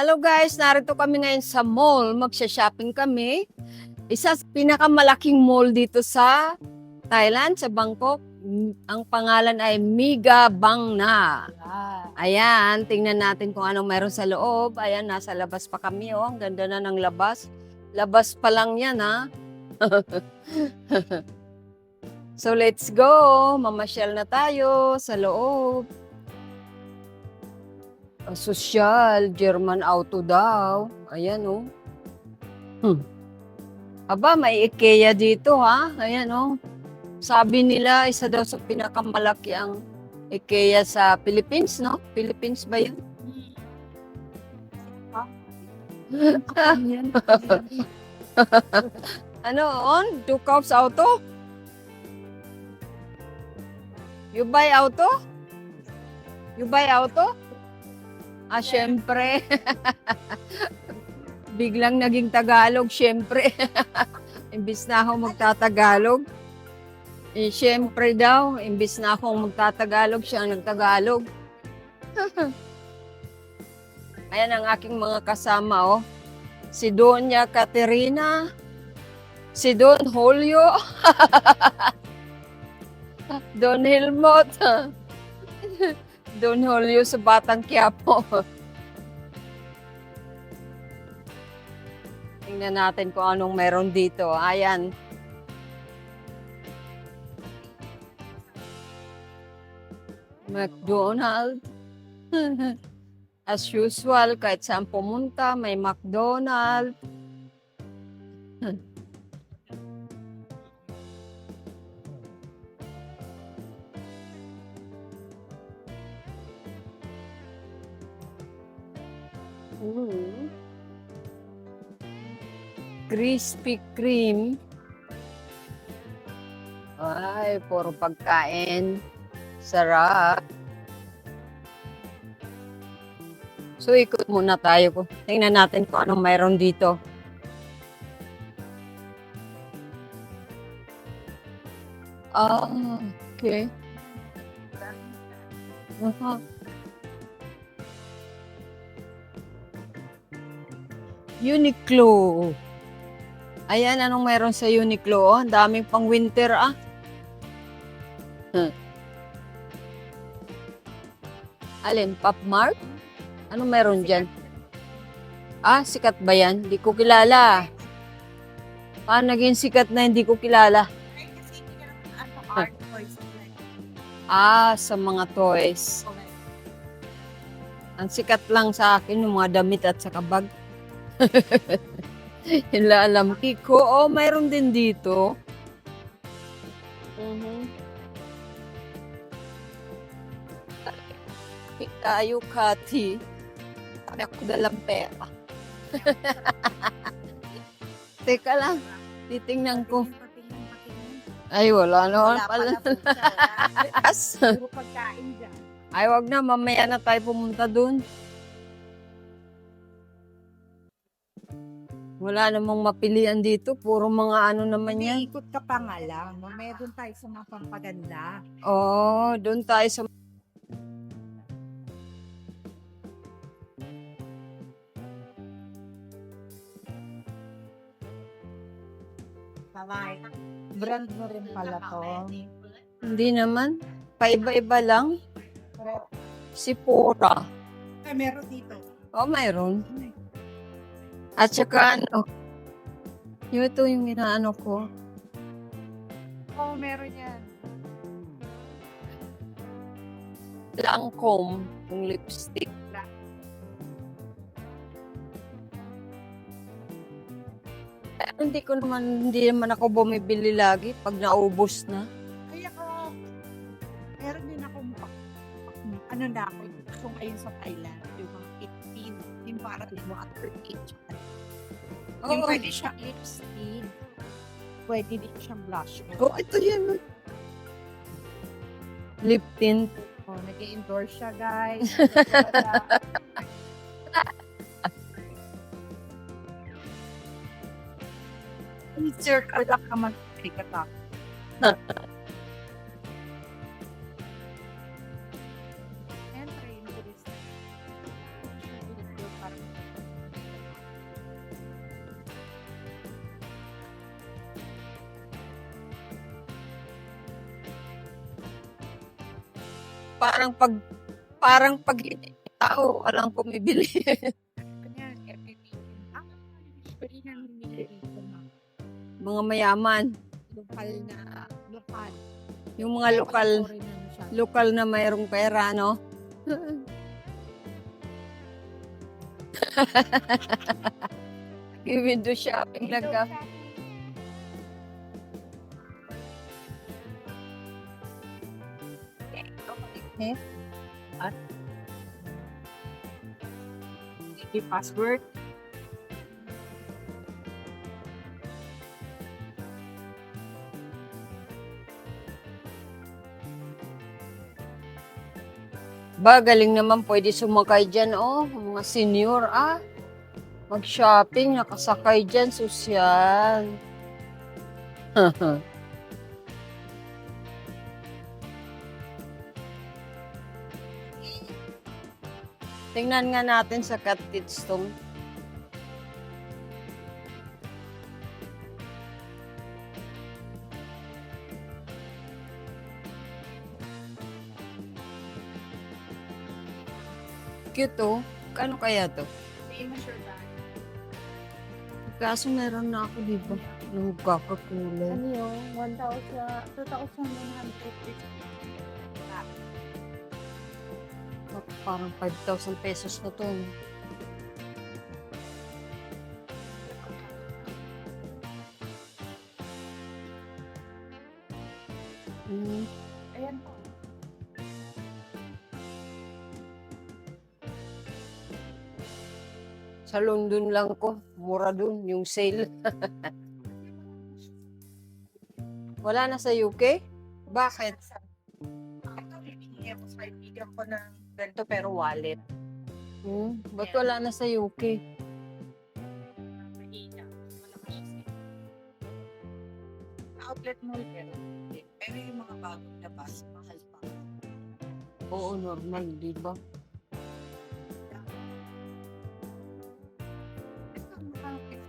Hello guys, narito kami ngayon sa mall. Magsha-shopping kami. Isa sa pinakamalaking mall dito sa Thailand, sa Bangkok. Ang pangalan ay Mega Bangna. Ayan, tingnan natin kung anong meron sa loob. Ayan, nasa labas pa kami. Oh, ang ganda na ng labas. Labas pa lang yan, ha? So, let's go. Mamasyal na tayo sa loob. Sosyal, German auto daw. Ayan, oh. Aba, may IKEA dito, ha? Ayan, oh. Sabi nila, isa daw sa pinakamalaki ang IKEA sa Philippines, no? Philippines ba yun? Ano, on? 2 cups auto? You buy auto? You buy auto? Ah, syempre. Biglang naging Tagalog, syempre. Imbis na ako magtatagalog. Eh, syempre daw, imbis na akong magtatagalog, siya ang nagtagalog. Ayan ang aking mga kasama, oh. Si Doña Caterina, si Don Julio, Don Helmut, Don Julio sa Batang Quiapo. Tingnan natin kung anong meron dito. Ayan. McDonald's. As usual, kahit saan pumunta, may McDonald's. Krispy Kreme. Ay, puro pagkain. Sarap. So, ikot muna tayo. Tingnan natin kung anong mayroon dito. Ah, okay. Uniqlo. Ayan, anong mayroon sa Uniqlo? Oh, ang daming pang winter, ah. Alin? Pop Mart? Anong meron dyan? Ah, sikat ba yan? Hindi ko kilala. Paano naging sikat na hindi ko kilala? Ah, sa mga toys. Ang sikat lang sa akin yung mga damit at saka bag. Hila alam Kiko. Oh, mayroon din dito. Tayo, Kati. Sabi ako dalang pera. Teka lang. Titingnan ko. Ay, wala naman pala. Puro pagkain dyan. Ay, wag na. Mamaya na tayo pumunta dun. Wala namang mapilian dito. Puro mga ano naman yan. Ikot ka pa nga lang. Meron tayo sa mga pampaganda. Oo, doon tayo sa... Kamay. Brand mo rin pala to. Hindi naman. Paiba-iba lang. Sephora. Ay, meron dito. Oh, mayroon. At saka ano, ito yung inaano ko. Oo, meron yan. Lancome, yung lipstick. Hindi naman ako bumibili lagi pag naubos na. Ay, ako. Meron din ako. Ano na ako. Kung ayun sa Thailand. Yung mga 15. Yung para din mo at 38. Yung Oo. pwede siyang lipstick. Pwede din siyang blush. Oh, ito yan. Lip tint. Oh, nag-endorse siya, guys. Teacher ka lang ka mag-krikata. Siyempre, yung turista. parang pag tao, walang bumibili. Kanya, every weekend. Usually namimili dito na Mga mayaman, lokal. yung mga Foreign na siya. lokal na mayroong pera, no? Window shopping Window nagka. shopping. Eh? Password. Ba, galing naman pwede sumakay dyan, oh. Mga senior, ah. Mag-shopping, nakasakay dyan, sosyal. Tingnan nga natin sa Katitstone. Cute, oh. Kano kaya to? Hindi mo sure ba? Kaso meron na ako, di ba? Nung kakakulay. Ano yun? 2,150. Parang 5,000 pesos na to. No? Ayan po. Sa London lang ko. Mura dun, yung sale. Wala na sa UK? Bakit? Ito, bibigyan ko sa kaibigan ko ng ganito pero wallet. Ba't wala na sa UK? Mahina. Malakas siya. Outlet mall pero hindi. Pero yung mga bagong labas, mahal pa. Oo, normal, di ba? Ito, mga 50,000.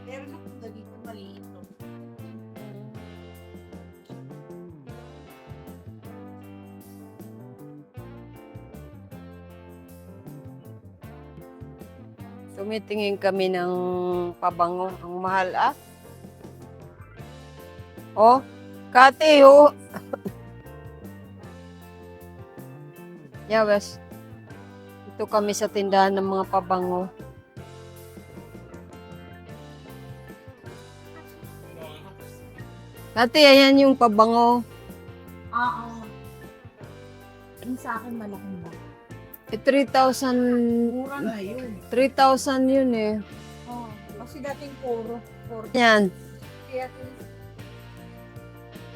Pero napunta dito maliit to. Tumitingin kami ng pabango. Ang mahal, ah. Oh, Kati, oh. Yawes. Ito kami sa tindahan ng mga pabango. Kati, ayan yung pabango. Oo. Yung sa akin malaking ba? 3,000. Mura na yun. 3,000 yun eh. Oo. Kasi dating puro. Yan. Kaya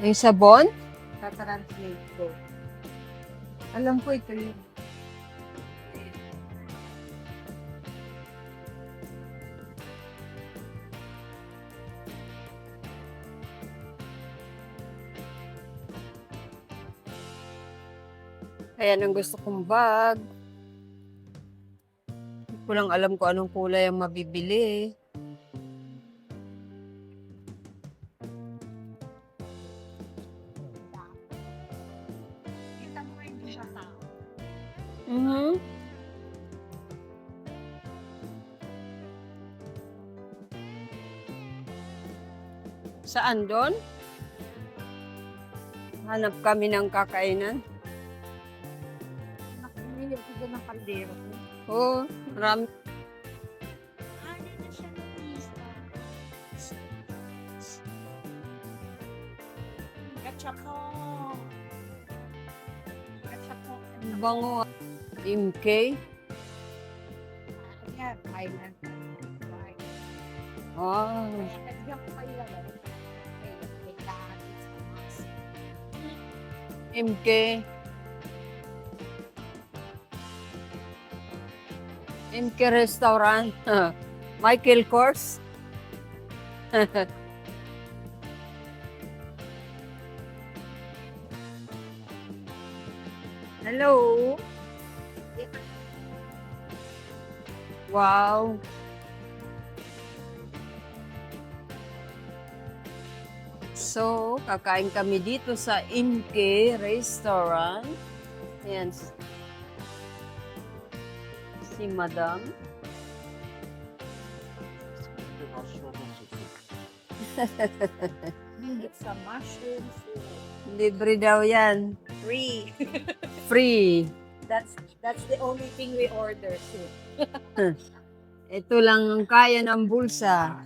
Yung sabon? tatranslate ko. Alam ko ito yun. Ayan ang gusto kong bag. Hindi ko lang alam kung anong kulay ang mabibili. Kita mo hindi siya tao. Saan doon? Hanap kami ng kakainan. Nakabili ako dyan ng kaldero ko. Oo, marami. Ano na siya ng lista? Gachako. Gachako. Bango. MK. Ayan, Thailand. Ah, Kaya nagbiyak ko kayo lang. May kahit sa mask. MK. MK Restaurant. Michael Kors. Hello. Wow. So, kakain kami dito sa Imke Restaurant. Ayan. Si Madam. It's a mushroom soup. Libre daw yan. Free. Free. That's the only thing we order. Soup. Ito lang ang kaya ng bulsa.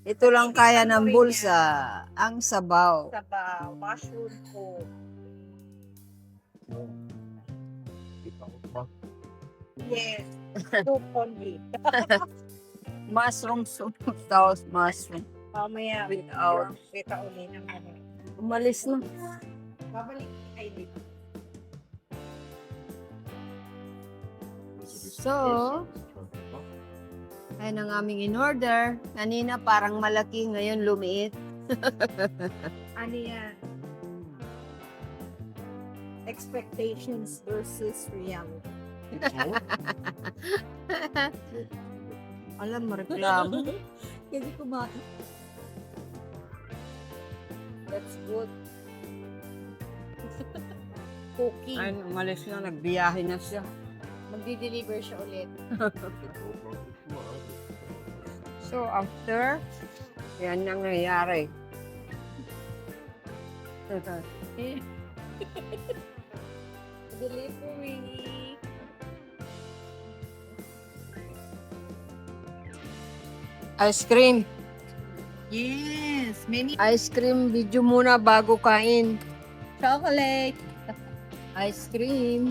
Ito lang kaya ng bulsa. Ang sabaw. Sabaw, mushroom soup. Yes. Soup only. Mushroom soup. Tapos mushroom. Mamaya, Without. kita uli ng ano. Umalis na. Babalik kay dito. So, ayun ang aming in-order. Kanina parang malaki, ngayon lumiit. Ano yan? Expectations versus reality. Alam mo, reklamo. Kasi kumain. That's good. Cooking. Ayun, umalis na, nagbiyahe na siya. Magdi-deliver siya ulit. So, after, yan nangyayari. Delivery. Ice cream. Yes, many Ice cream video muna bago kain. chocolate. Ice cream.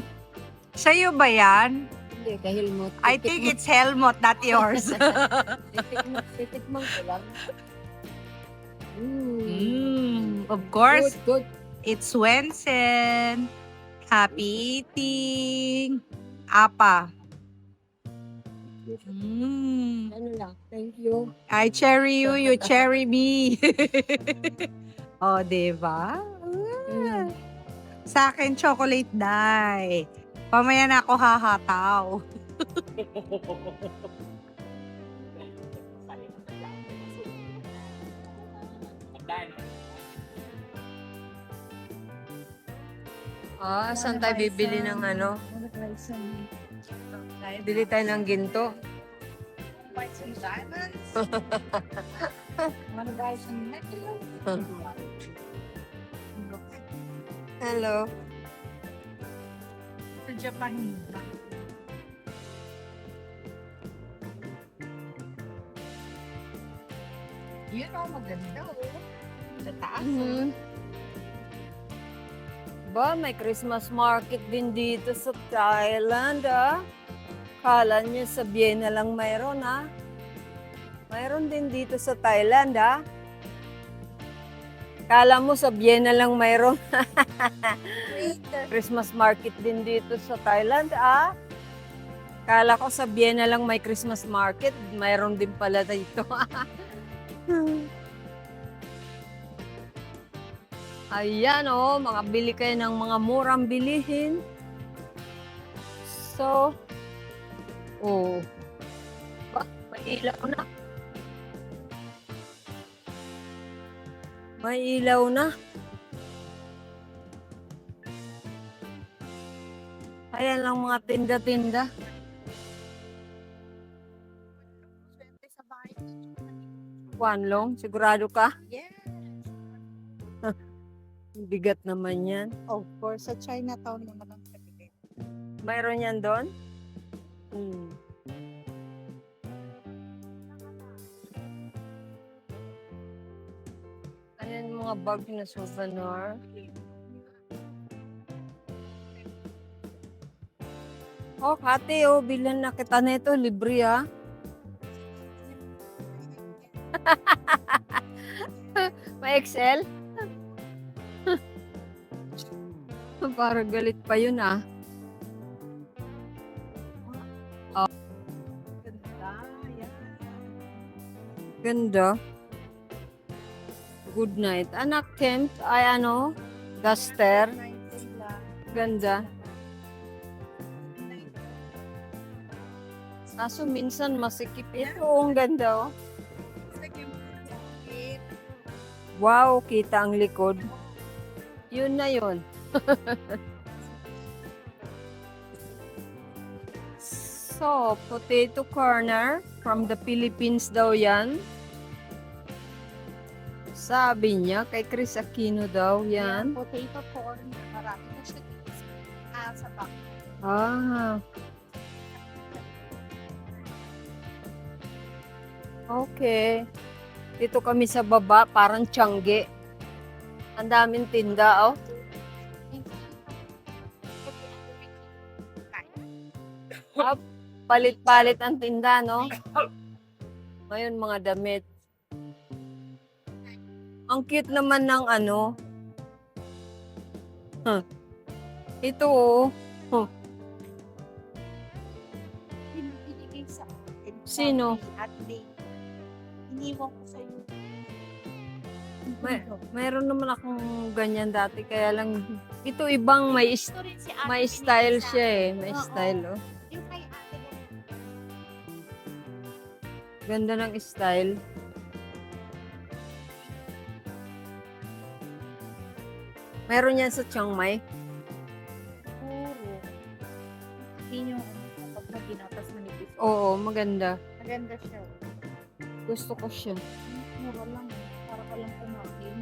Sa'yo ba yan? Hindi, kahil mo. I think it's Helmut, not yours. Titikman ko lang. Of course, Good, good. it's Swensen. Happy eating. Apa. Ano lang, thank you. I cherry you, you cherry me. Oh, diba? Mm. Sa akin, chocolate dye. Pamaya na ako hahataw. Saan tayo bibili ng ano? Bili tayo ng ginto. Buy some diamonds. Wanna buy some necklace? Hello. Sa Japan. Yun o, maganda o. Sa taas. Mhm. Ba, may Christmas market din dito sa Thailand, ah. Kala niyo sa Vienna lang mayroon, ah. Mayroon din dito sa Thailand, ah. Kala mo sa Vienna lang mayroon. Christmas market din dito sa Thailand, ah. Kala ko sa Vienna lang may Christmas market. Mayroon din pala dito. Ayan, oh, makabili kayo ng mga murang bilihin. So, oh, may ilaw na. May ilaw na. Ayan lang mga tinda-tinda. Sa bahay. Kwanlong, sigurado ka? Yeah. Bigat naman yan. Of course, sa Chinatown naman ang sabihin. Mayroon yan doon? Hmm. Ayan yung mga bag na souvenir. Oh, Kati, oh, bilan na kita nito. Libre, ah. May Excel? Para galit pa yun, ah. Ganda, yeah. Ganda. Good night. Anak, Kemp, ay ano, duster. Ganda. Kaso minsan masikip ito. Oh, ang ganda, oh. Wow, kita ang likod. Yun na yun. So, potato corner from the Philippines daw yan. Sabi niya, kay Chris Aquino daw yan. Potato corn. Marami na siya dito sa back. Ah, okay. Dito kami sa baba, parang Tiangge. Ang daming tinda, oh. Ah, palit-palit ang tinda, no? Ngayon, mga damit. Ang cute naman ng ano. Huh. Ito, oh. Huh. Binibigay sa akin. Sino? At day. Iniwan ko sa iyo. Mayroon naman akong ganyan dati, kaya lang, ito ibang may, Ito rin si ate may binigay style sa siya eh. akin. May Oo. style, oh. Yung kay ate ko. Ganda ng style. Meron yan sa Chiang Mai. Puro. Yun yung kapag na ginatas manipis. Oo, maganda. Maganda siya. Gusto ko siya. Mura lang. Para ka lang kumain.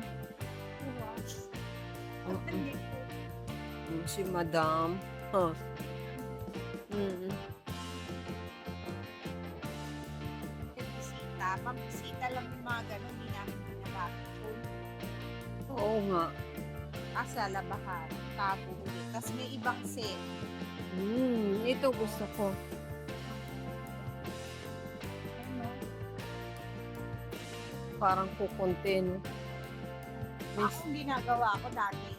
Wash. Oo. Si Madam. Huh. Mm. Bisita. Pag-bisita lang yung mga ganun. Hindi namin pinabakit. Oo nga. Asa labahan. Tapo ulit. Tapos may ibang set. Ito gusto ko. Ano? Parang kukunti, no? Ako ang ginagawa ko dati.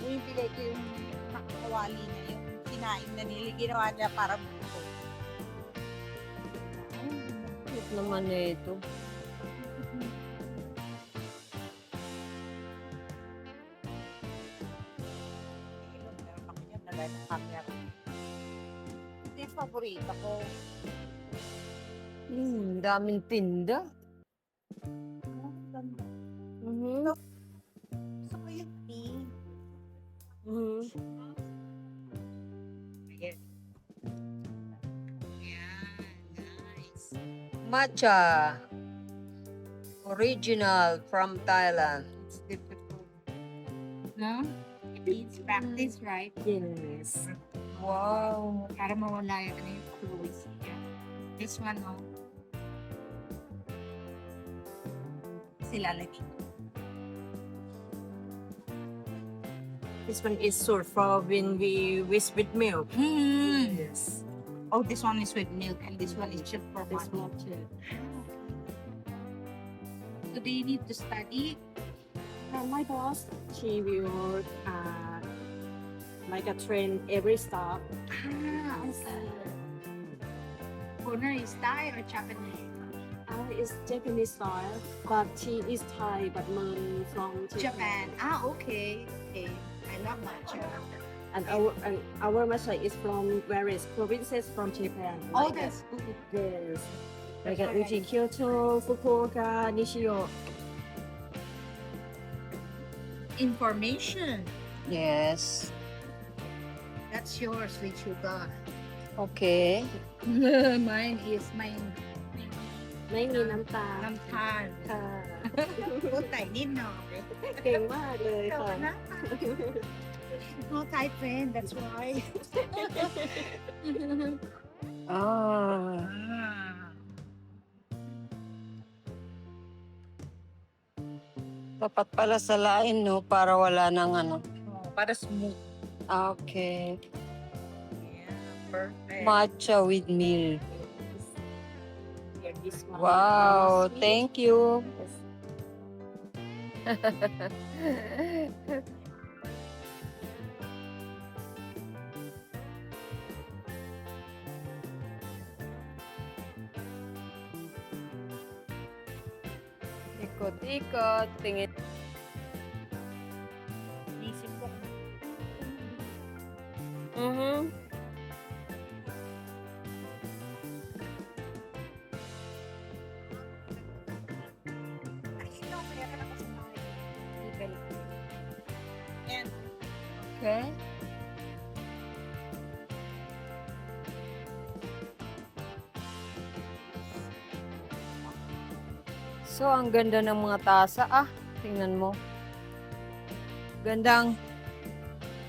Yung bilay ko yung nakakawali na yung kinain na nila. Ginawa niya para buto. Cute naman na ito. Meron ako niyan na ng camera. Ito yung paborito ko. Daming tinda. Oh, ganda. Mhm. Gusto ko yung pink. Mhm. Ayan. Ayan. Nice. Matcha. Original from Thailand. It's beautiful. No? It needs practice, right? Yes. Wow. Para mawala yung ano yung clothes. This one, no? Sila lagi. This one is served for when we whisk with milk. Yes. Oh, this one is with milk and this one is chilled for This one. one too. So do you need to study? My boss, she will like a train every stop. Ah, okay. Owner is Thai or Japanese? It's Japanese style, but she is Thai, but mom from Japan. Ah, okay. Okay. I love matcha. And our matcha is from various provinces from Japan. Oh, Like that's good. yes. Like That's Uchi, Kyoto, Fukuoka, Nishio. Information. Yes. That's yours with sugar. Okay. Mine is mine. ไม่มีน้ำตาล น้ำตาล ค่ะ พูดไต่นิดหน่อย เก่งมากเลยค่ะ No Thai friend, that's why. Ah. Dapat pala sa lain, no? Para wala nang ano. Para smooth. Okay. Yeah, perfect. Matcha with milk. Yeah, this one. Wow, Sweet. thank you. Yes. Ikot-ikot, tingin. Isip ko. Mhm. Ay, ito, meron ako sa bahay. Okay. So, ang ganda ng mga tasa. Tingnan mo. Gandang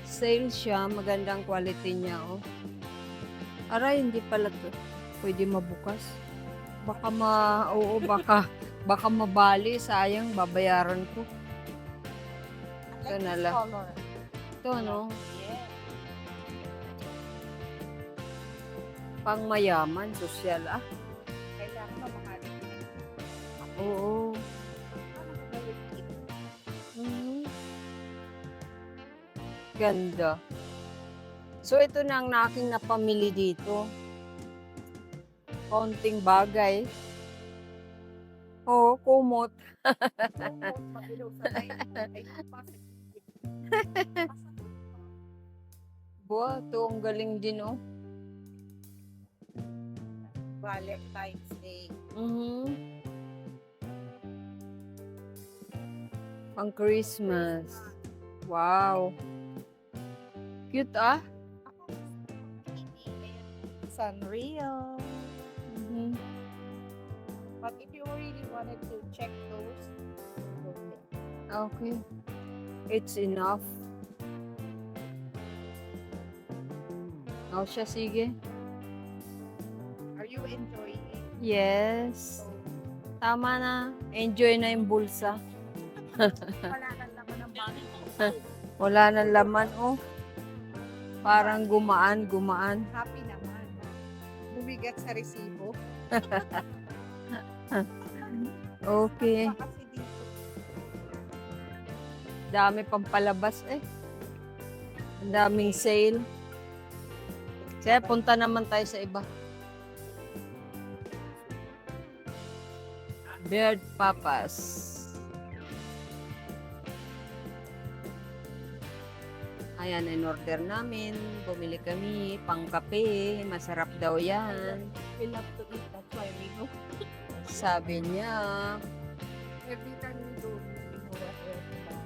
sale siya. Magandang quality niya, oh. Aray, hindi pala to. Pwede mabukas. Baka baka mabali. Sayang, babayaran ko. Ito na lang. Color. Ito, no? Yeah. Pang mayaman, sosyal, Kailangan mamakarin. Oo. Ano ko gawin dito? Mhm. Ganda. So, ito na ang aking napamili dito. Konting bagay. Oo, kumot. Mabilaw sa tayo. Ay, bakit? Buwa, ito ang galing din, oh. Valentine's Day. Mhm. Pang Christmas. Wow. Cute, Sanrio. Mhm. But if you really wanted to check those, go there. Okay. It's enough. Oh, siya, sige. Are you enjoying it? Yes. Tama na. Enjoy na yung bulsa. Wala nang laman ng bag. Wala nang laman, oh. Parang gumaan. Happy naman. Bumigat sa resibo. Okay. Ano ba kasi dito? Dami pang palabas, eh. Ang daming sale. Kaya punta naman tayo sa iba. Bird Papas. Ayan, in-order namin. Bumili kami, pang kape. Masarap daw yan. We love to eat. That's why we go. Sabi niya. Every time we go, we know what we're about.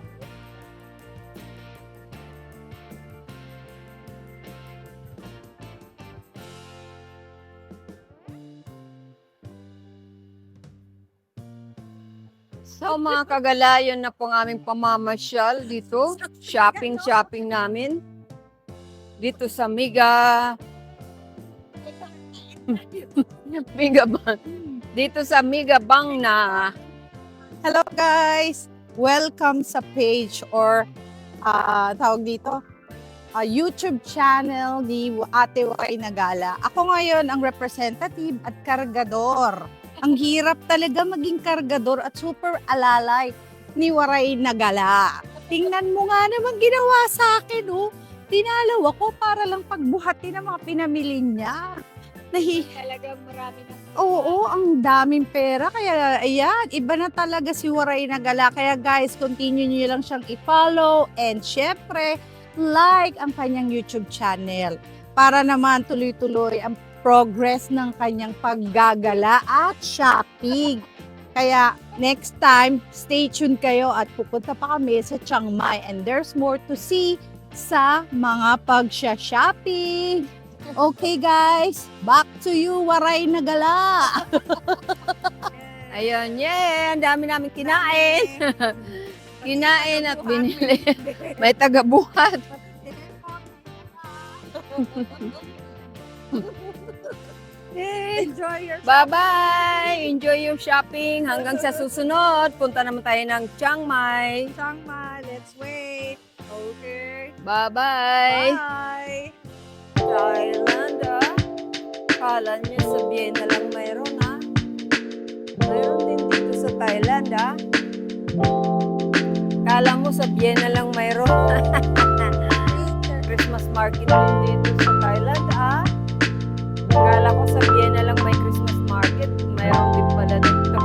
So mga kagalayon na po ang aming pamamasyal dito. Shopping namin. Dito sa dito sa Migabang na Hello guys! Welcome sa page or tawag dito, YouTube channel ni Ate Waray Nagala. Ako ngayon ang representative at kargador. Ang hirap talaga maging kargador at super alalay ni Waray Nagala. Tingnan mo nga naman ginawa sa akin, oh. Dinalaw ako para lang pagbuhatin ng mga pinamili niya. Talagang marami na. Oo, ang daming pera. Kaya, ayan, iba na talaga si Waray Nagala. Kaya guys, continue nyo lang siyang i-follow. And syempre, like ang kanyang YouTube channel. Para naman tuloy-tuloy ang progress ng kanyang paggagala at shopping. Kaya, next time, stay tuned kayo at pupunta pa kami sa Chiang Mai. And there's more to see sa mga pagsha-shopping. Okay guys, back to you, Waray Nagala. ayun, yeah, ang dami namin kinain. Kinain at binili. May taga-buhat. Enjoy your Bye-bye! Enjoy your shopping. Hanggang sa susunod, punta naman tayo ng Chiang Mai. Chiang Mai. Let's wait. Okay. Bye-bye! Bye. Thailand, Kala niyo sa Vienna lang mayroon, Mayroon din dito sa Thailand, Kala mo sa Vienna lang mayroon. Christmas market din dito sa Thailand, Kala ko sa Vienna lang may Christmas market. Mayroon din pala dito.